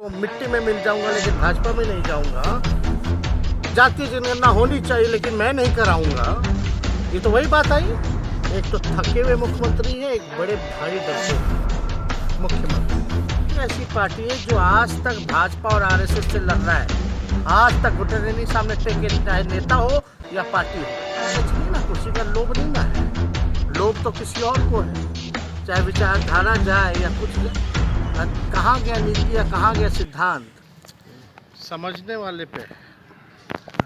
मिट्टी में मिल जाऊंगा लेकिन भाजपा में नहीं जाऊंगा। जातीय जनगणना होनी चाहिए लेकिन मैं नहीं कराऊंगा। ये तो वही बात आई। एक तो थके हुए मुख्यमंत्री है, एक बड़े भारी डरपोक मुख्यमंत्री। ऐसी पार्टी है जो आज तक भाजपा और आरएसएस से लड़ रहा है। आज तक घुटने नहीं सामने टेके, चाहे नेता हो या पार्टी हो। कुछ नहीं ना, कुर्सी का लोभ नहीं ना है। लोभ तो किसी और को है, चाहे विचारधारा जाए या कुछ जाए। कहाँ गया नीति या कहाँ गया सिद्धांत समझने वाले पे।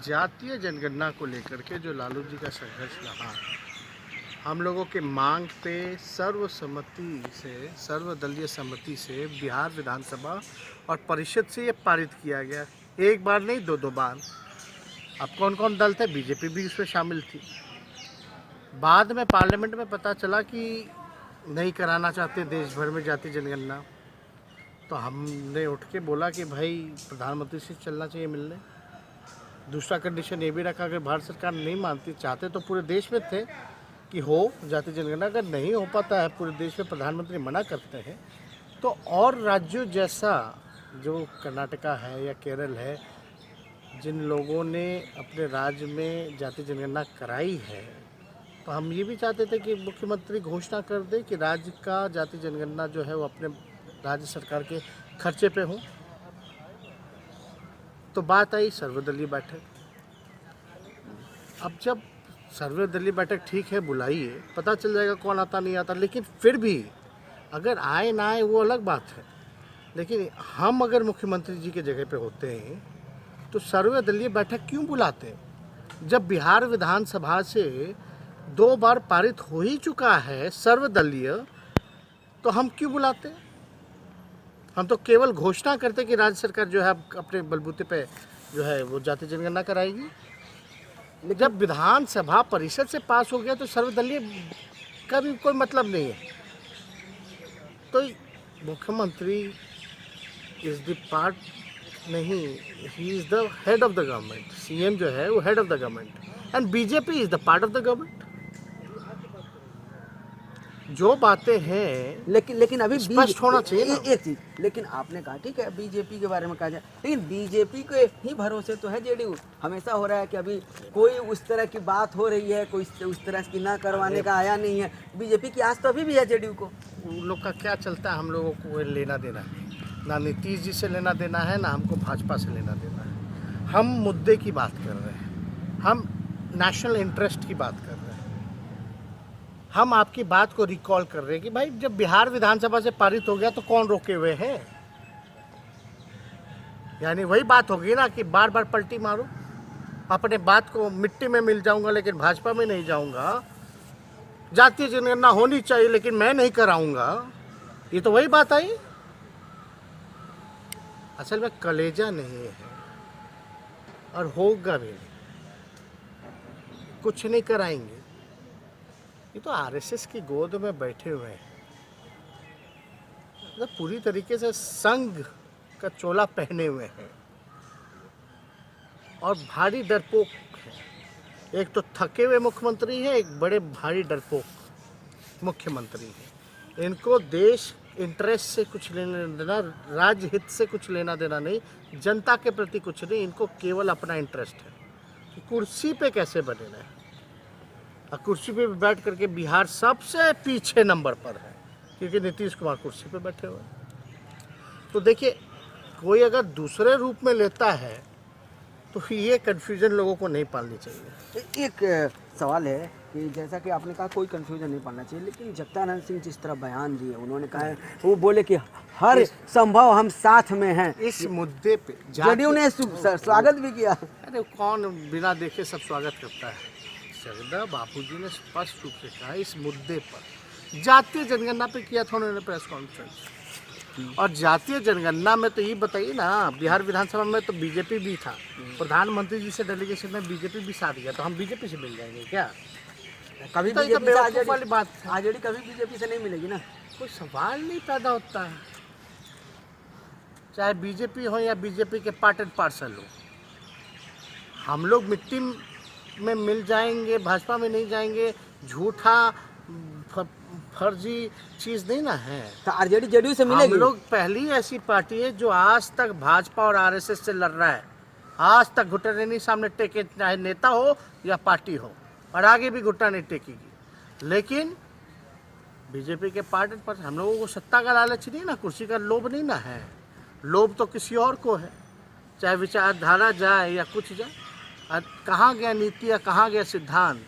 जातीय जनगणना को लेकर के जो लालू जी का संघर्ष रहा, हम लोगों के मांग पे सर्वदलीय सहमति से बिहार विधानसभा और परिषद से ये पारित किया गया। एक बार नहीं, दो बार। अब कौन कौन दल थे, बीजेपी भी उसमें शामिल थी। बाद में पार्लियामेंट में पता चला कि नहीं कराना चाहते देश भर में जातीय जनगणना, तो हमने उठ के बोला कि भाई प्रधानमंत्री से चलना चाहिए मिलने। दूसरा कंडीशन ये भी रखा, अगर भारत सरकार नहीं मानती, चाहते तो पूरे देश में थे कि हो जातीय जनगणना, अगर नहीं हो पाता है पूरे देश में, प्रधानमंत्री मना करते हैं, तो और राज्यों जैसा जो कर्नाटका है या केरल है, जिन लोगों ने अपने राज्य में जातीय जनगणना कराई है, तो हम ये भी चाहते थे कि मुख्यमंत्री घोषणा कर दे कि राज्य का जातीय जनगणना जो है वो अपने राज्य सरकार के खर्चे पे हो। तो बात आई सर्वदलीय बैठक। अब जब सर्वदलीय बैठक ठीक है, बुलाइए, पता चल जाएगा कौन आता नहीं आता। लेकिन फिर भी अगर आए ना आए वो अलग बात है, लेकिन हम अगर मुख्यमंत्री जी के जगह पे होते हैं तो सर्वदलीय बैठक क्यों बुलाते हैं? जब बिहार विधानसभा से 2 बार पारित हो ही चुका है सर्वदलीय, तो हम क्यों बुलाते? हम तो केवल घोषणा करते कि राज्य सरकार जो है अपने बलबूते पे जो है वो जातीय जनगणना कराएगी। जब विधानसभा परिषद से पास हो गया तो सर्वदलीय का भी कोई मतलब नहीं है। तो मुख्यमंत्री इज द पार्ट नहीं, he is the head of the government. CM जो है वो head of the government and BJP is the part of the government. जो बातें हैं लेकिन अभी स्पष्ट होना चाहिए ना। एक चीज, लेकिन आपने कहा ठीक है बीजेपी के बारे में कहा जाए, लेकिन बीजेपी के ही भरोसे तो है जेडीयू। हमेशा हो रहा है कि अभी कोई उस तरह की बात हो रही है, कोई उस तरह की ना करवाने का आया नहीं है। बीजेपी की आस तो अभी भी है जेडीयू को। उन लोग का क्या चलता है, हम लोगों को लेना देना है ना। नीतीश जी से लेना देना है ना हमको भाजपा से लेना देना है। हम मुद्दे की बात कर रहे हैं, हम नेशनल इंटरेस्ट की बात कर रहे हैं। हम आपकी बात को रिकॉल कर रहे हैं कि भाई जब बिहार विधानसभा से पारित हो गया तो कौन रोके हुए हैं। यानी वही बात होगी ना कि बार बार पलटी मारो अपने बात को। मिट्टी में मिल जाऊंगा लेकिन भाजपा में नहीं जाऊंगा। जातीय जनगणना होनी चाहिए लेकिन मैं नहीं कराऊंगा। ये तो वही बात आई। असल में कलेजा नहीं है और होगा भी नहीं, कुछ नहीं कराएंगे। ये तो आरएसएस की गोद में बैठे हुए हैं, मतलब पूरी तरीके से संघ का चोला पहने हुए हैं और भारी डरपोक है। एक तो थके हुए मुख्यमंत्री है, एक बड़े भारी डरपोक मुख्यमंत्री है। इनको देश इंटरेस्ट से कुछ लेना देना, राज्य हित से कुछ लेना देना नहीं, जनता के प्रति कुछ नहीं। इनको केवल अपना इंटरेस्ट है कि कुर्सी पे कैसे बने रहे। और कुर्सी पे बैठ करके बिहार सबसे पीछे नंबर पर है क्योंकि नीतीश कुमार कुर्सी पे बैठे हुए हैं। तो देखिए, कोई अगर दूसरे रूप में लेता है तो ये कन्फ्यूजन लोगों को नहीं पालनी चाहिए। एक सवाल है कि जैसा कि आपने कहा कोई कंफ्यूजन नहीं पालना चाहिए, लेकिन जगदानंद सिंह जिस तरह बयान दिए, उन्होंने कहा है, वो बोले कि हर संभव हम साथ में हैं। इस मुद्दे पे जेडीयू ने स्वागत भी किया। अरे कौन बिना देखे सब स्वागत करता है। जगदा बापूजी ने स्पष्ट रूप से कहा इस मुद्दे पर जातीय जनगणना पे किया था उन्होंने प्रेस कॉन्फ्रेंस। और जातीय जनगणना में तो ये बताइए ना, बिहार विधानसभा में तो बीजेपी भी था, प्रधानमंत्री जी से डेलीगेशन में बीजेपी भी साथ गया, तो हम बीजेपी से मिल जाएंगे क्या? कभी तो बीजेपी वाली बात है। आरजेडी कभी बीजेपी से नहीं मिलेगी ना, कोई सवाल नहीं पैदा होता है। चाहे बीजेपी हो या बीजेपी के पार्ट एंड पार्सल हो, हम लोग मिट्टी में मिल जाएंगे, भाजपा में नहीं जाएंगे, झूठा फर्जी चीज़ नहीं ना है। तो आरजेडी जेडीयू से हम मिलेगी। लोग पहली ऐसी पार्टी है जो आज तक भाजपा और आरएसएस से लड़ रहा है। आज तक घुटने नहीं सामने टेके, चाहे नेता हो या पार्टी हो, और आगे भी घुटना नहीं टेकेगी। लेकिन बीजेपी के पार्टी पर हम लोगों को सत्ता का लालच नहीं ना, कुर्सी का लोभ नहीं ना है। लोभ तो किसी और को है, चाहे विचारधारा जाए या कुछ जाए। कहाँ गया नीति या कहाँ गया सिद्धांत?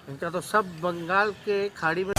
इनका तो सब बंगाल के खाड़ी में